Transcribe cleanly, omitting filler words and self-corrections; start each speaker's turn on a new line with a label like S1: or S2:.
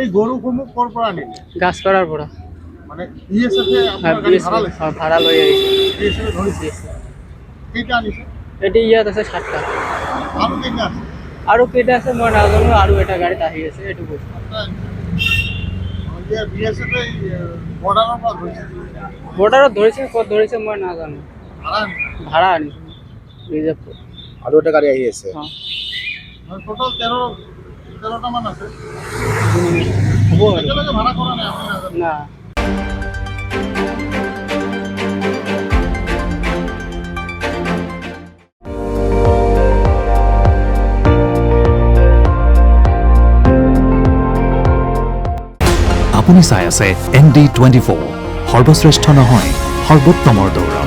S1: এই গৰুসমূহ ক'ৰ পৰা আনিলে?
S2: গাছপাৰাৰ পৰা
S1: মানে বিএছএফে আপোনাৰ গাড়ী ভাড়া লৈছে?
S2: ভাড়া লৈ আহিছে।
S1: বিএছএফে ধৰিছে? কেইটা আনিছে?
S2: এতিয়া ইয়াত আছে 7টা।
S1: আৰু কেইটা আছে?
S2: আৰু কেইটা আছে মই নাজানো, আৰু এটা গাড়ীত আহি আছে এইটো বস্তু।
S1: এতিয়া বিএছএফে বৰ্ডাৰৰ পৰা ধৰিছে?
S2: বৰ্ডাৰত ধৰিছে, ক'ত ধৰিছে মই নাজানো।
S1: ভাড়া আনিছে?
S2: ভাড়া আনিছে ৰিজাৰ্ভ।
S3: আৰু এটা গাড়ী আহি আছে।
S1: টোটাল 13টা মান আছে?
S2: হ'ব আৰু
S1: এতিয়ালৈকে ভাড়া কৰা নাই আপুনি নাজানে?
S2: না।
S4: আপুনি চাই আছে ND24, সৰ্বশ্ৰেষ্ঠ নহয় সৰ্বোত্তমৰ দৌৰ।